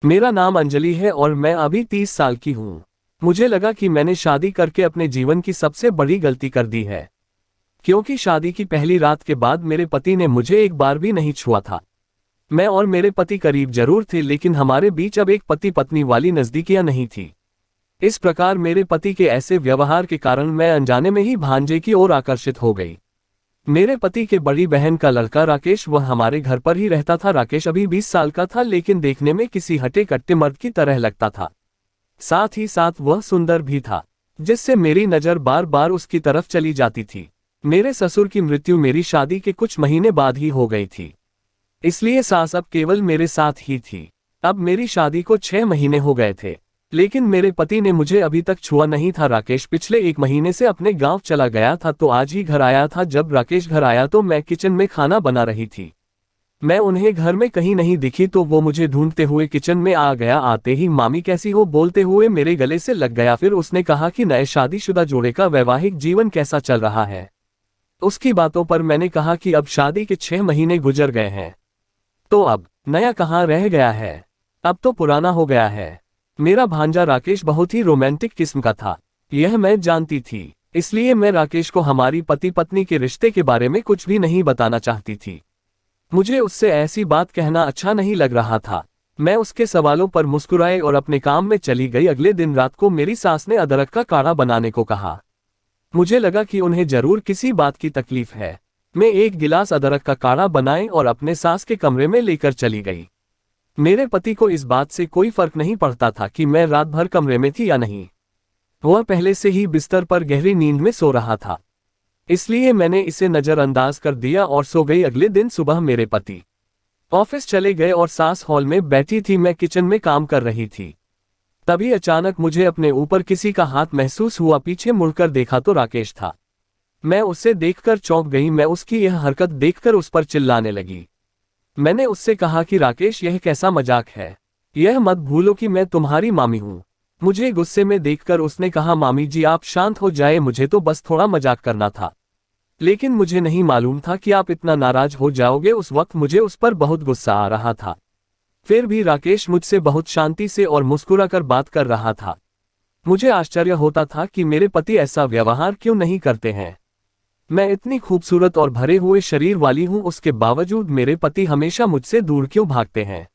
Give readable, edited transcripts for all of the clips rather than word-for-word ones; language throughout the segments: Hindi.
मेरा नाम अंजलि है और मैं अभी 30 साल की हूँ। मुझे लगा कि मैंने शादी करके अपने जीवन की सबसे बड़ी गलती कर दी है, क्योंकि शादी की पहली रात के बाद मेरे पति ने मुझे एक बार भी नहीं छुआ था। मैं और मेरे पति करीब जरूर थे, लेकिन हमारे बीच अब एक पति पत्नी वाली नजदीकियां नहीं थी। इस प्रकार मेरे पति के ऐसे व्यवहार के कारण मैं अनजाने में ही भांजे की ओर आकर्षित हो गई। मेरे पति के बड़ी बहन का लड़का राकेश, वह हमारे घर पर ही रहता था। राकेश अभी 20 साल का था, लेकिन देखने में किसी हटे कट्टे मर्द की तरह लगता था। साथ ही साथ वह सुंदर भी था, जिससे मेरी नज़र बार बार उसकी तरफ चली जाती थी। मेरे ससुर की मृत्यु मेरी शादी के कुछ महीने बाद ही हो गई थी, इसलिए सास अब केवल मेरे साथ ही थी। अब मेरी शादी को 6 महीने हो गए थे, लेकिन मेरे पति ने मुझे अभी तक छुआ नहीं था। राकेश पिछले 1 महीने से अपने गांव चला गया था, तो आज ही घर आया था। जब राकेश घर आया तो मैं किचन में खाना बना रही थी। मैं उन्हें घर में कहीं नहीं दिखी, तो वो मुझे ढूंढते हुए किचन में आ गया। आते ही मामी कैसी हो बोलते हुए मेरे गले से लग गया। फिर उसने कहा कि नए शादीशुदा जोड़े का वैवाहिक जीवन कैसा चल रहा है। उसकी बातों पर मैंने कहा कि अब शादी के 6 महीने गुजर गए हैं, तो अब नया कहाँ रह गया है, अब तो पुराना हो गया है। मेरा भांजा राकेश बहुत ही रोमांटिक किस्म का था, यह मैं जानती थी। इसलिए मैं राकेश को हमारी पति पत्नी के रिश्ते के बारे में कुछ भी नहीं बताना चाहती थी। मुझे उससे ऐसी बात कहना अच्छा नहीं लग रहा था। मैं उसके सवालों पर मुस्कुराए और अपने काम में चली गई। अगले दिन रात को मेरी सास ने अदरक का काढ़ा बनाने को कहा। मुझे लगा कि उन्हें जरूर किसी बात की तकलीफ है। मैं 1 गिलास अदरक का काढ़ा बनाए और अपने सास के कमरे में लेकर चली गई। मेरे पति को इस बात से कोई फर्क नहीं पड़ता था कि मैं रात भर कमरे में थी या नहीं। वह पहले से ही बिस्तर पर गहरी नींद में सो रहा था, इसलिए मैंने इसे नजरअंदाज कर दिया और सो गई। अगले दिन सुबह मेरे पति ऑफिस चले गए और सास हॉल में बैठी थी। मैं किचन में काम कर रही थी। तभी अचानक मुझे अपने ऊपर किसी का हाथ महसूस हुआ। पीछे मुड़कर देखा तो राकेश था। मैं उसे देखकर चौंक गई। मैं उसकी यह हरकत देखकर उस पर चिल्लाने लगी। मैंने उससे कहा कि राकेश, यह कैसा मजाक है, यह मत भूलो कि मैं तुम्हारी मामी हूं। मुझे गुस्से में देखकर उसने कहा, मामी जी आप शांत हो जाए, मुझे तो बस थोड़ा मजाक करना था, लेकिन मुझे नहीं मालूम था कि आप इतना नाराज हो जाओगे। उस वक्त मुझे उस पर बहुत गुस्सा आ रहा था। फिर भी राकेश मुझसे बहुत शांति से और मुस्कुराकर बात कर रहा था। मुझे आश्चर्य होता था कि मेरे पति ऐसा व्यवहार क्यों नहीं करते हैं। मैं इतनी खूबसूरत और भरे हुए शरीर वाली हूं, उसके बावजूद मेरे पति हमेशा मुझसे दूर क्यों भागते हैं।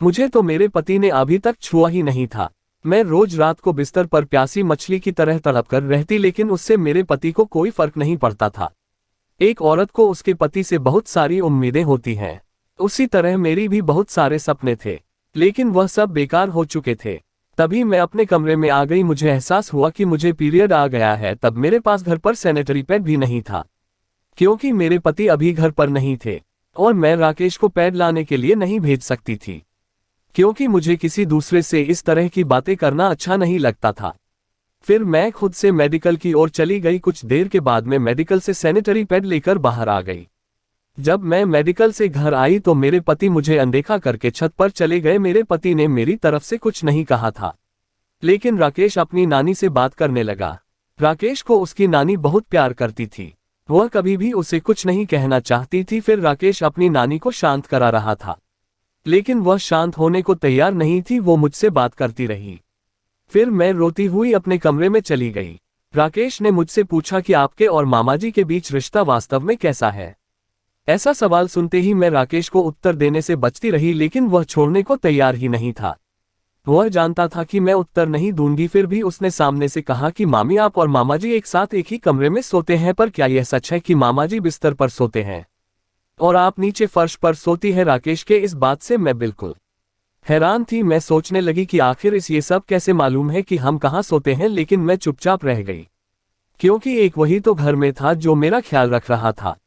मुझे तो मेरे पति ने अभी तक छुआ ही नहीं था। मैं रोज रात को बिस्तर पर प्यासी मछली की तरह तड़प कर रहती, लेकिन उससे मेरे पति को कोई फर्क नहीं पड़ता था। एक औरत को उसके पति से बहुत सारी उम्मीदें होती हैं, उसी तरह मेरी भी बहुत सारे सपने थे, लेकिन वह सब बेकार हो चुके थे। तभी मैं अपने कमरे में आ गई। मुझे एहसास हुआ कि मुझे पीरियड आ गया है। तब मेरे पास घर पर सैनिटरी पैड भी नहीं था, क्योंकि मेरे पति अभी घर पर नहीं थे और मैं राकेश को पैड लाने के लिए नहीं भेज सकती थी, क्योंकि मुझे किसी दूसरे से इस तरह की बातें करना अच्छा नहीं लगता था। फिर मैं खुद से मेडिकल की ओर चली गई। कुछ देर के बाद मैं मेडिकल से सैनिटरी पैड लेकर बाहर आ गई। जब मैं मेडिकल से घर आई तो मेरे पति मुझे अनदेखा करके छत पर चले गए। मेरे पति ने मेरी तरफ से कुछ नहीं कहा था, लेकिन राकेश अपनी नानी से बात करने लगा। राकेश को उसकी नानी बहुत प्यार करती थी, वह कभी भी उसे कुछ नहीं कहना चाहती थी। फिर राकेश अपनी नानी को शांत करा रहा था, लेकिन वह शांत होने को तैयार नहीं थी। वो मुझसे बात करती रही। फिर मैं रोती हुई अपने कमरे में चली गई। राकेश ने मुझसे पूछा कि आपके और मामाजी के बीच रिश्ता वास्तव में कैसा है। ऐसा सवाल सुनते ही मैं राकेश को उत्तर देने से बचती रही, लेकिन वह छोड़ने को तैयार ही नहीं था। वह जानता था कि मैं उत्तर नहीं दूंगी। फिर भी उसने सामने से कहा कि मामी, आप और मामाजी एक साथ एक ही कमरे में सोते हैं, पर क्या यह सच है कि मामाजी बिस्तर पर सोते हैं और आप नीचे फर्श पर सोती है। राकेश के इस बात से मैं बिल्कुल हैरान थी। मैं सोचने लगी कि आखिर इस ये सब कैसे मालूम है कि हम कहाँ सोते हैं, लेकिन मैं चुपचाप रह गई, क्योंकि एक वही तो घर में था जो मेरा ख्याल रख रहा था।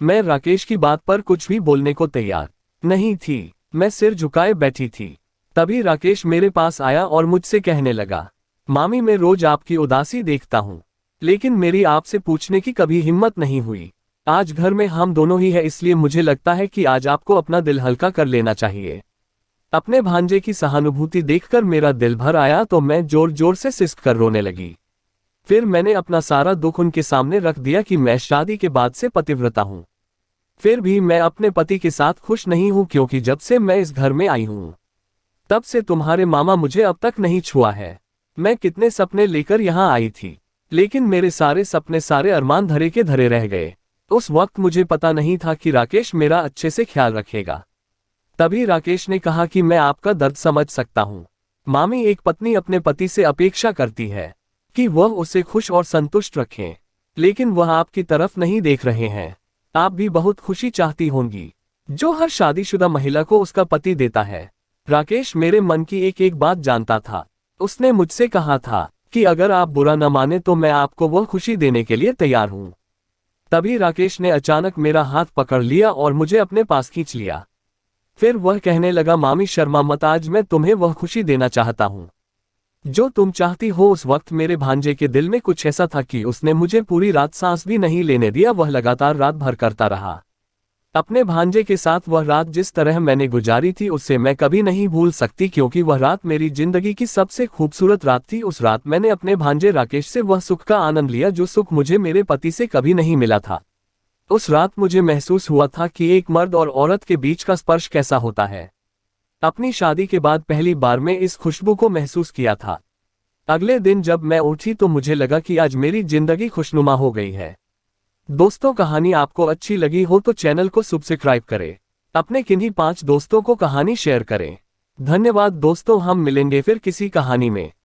मैं राकेश की बात पर कुछ भी बोलने को तैयार नहीं थी। मैं सिर झुकाए बैठी थी। तभी राकेश मेरे पास आया और मुझसे कहने लगा, मामी मैं रोज आपकी उदासी देखता हूँ, लेकिन मेरी आपसे पूछने की कभी हिम्मत नहीं हुई। आज घर में हम दोनों ही है, इसलिए मुझे लगता है कि आज आपको अपना दिल हल्का कर लेना चाहिए। अपने भांजे की सहानुभूति देखकर मेरा दिल भर आया, तो मैं जोर जोर से सिसक कर रोने लगी। फिर मैंने अपना सारा दुख उनके सामने रख दिया कि मैं शादी के बाद से पतिव्रता हूँ। फिर भी मैं अपने पति के साथ खुश नहीं हूँ, क्योंकि जब से मैं इस घर में आई हूँ तब से तुम्हारे मामा मुझे अब तक नहीं छुआ है। मैं कितने सपने लेकर यहाँ आई थी, लेकिन मेरे सारे सपने, सारे अरमान धरे के धरे रह गए। उस वक्त मुझे पता नहीं था कि राकेश मेरा अच्छे से ख्याल रखेगा। तभी राकेश ने कहा कि मैं आपका दर्द समझ सकता हूँ। मामी, एक पत्नी अपने पति से अपेक्षा करती है कि वह उसे खुश और संतुष्ट रखें, लेकिन वह आपकी तरफ नहीं देख रहे हैं। आप भी बहुत खुशी चाहती होंगी जो हर शादीशुदा महिला को उसका पति देता है। राकेश मेरे मन की एक एक बात जानता था। उसने मुझसे कहा था कि अगर आप बुरा न माने तो मैं आपको वह खुशी देने के लिए तैयार हूं। तभी राकेश ने अचानक मेरा हाथ पकड़ लिया और मुझे अपने पास खींच लिया। फिर वह कहने लगा, मामी शर्मा मत, आज मैं तुम्हें वह खुशी देना चाहता हूं जो तुम चाहती हो। उस वक्त मेरे भांजे के दिल में कुछ ऐसा था कि उसने मुझे पूरी रात सांस भी नहीं लेने दिया। वह लगातार रात भर करता रहा। अपने भांजे के साथ वह रात जिस तरह मैंने गुजारी थी उससे मैं कभी नहीं भूल सकती, क्योंकि वह रात मेरी जिंदगी की सबसे खूबसूरत रात थी। उस रात मैंने अपने भांजे राकेश से वह सुख का आनंद लिया जो सुख मुझे मेरे पति से कभी नहीं मिला था। उस रात मुझे महसूस हुआ था कि एक मर्द और औरत के बीच का स्पर्श कैसा होता है। अपनी शादी के बाद पहली बार मैं इस खुशबू को महसूस किया था। अगले दिन जब मैं उठी तो मुझे लगा कि आज मेरी जिंदगी खुशनुमा हो गई है। दोस्तों, कहानी आपको अच्छी लगी हो तो चैनल को सब्सक्राइब करें। अपने किन्हीं 5 दोस्तों को कहानी शेयर करें। धन्यवाद दोस्तों, हम मिलेंगे फिर किसी कहानी में।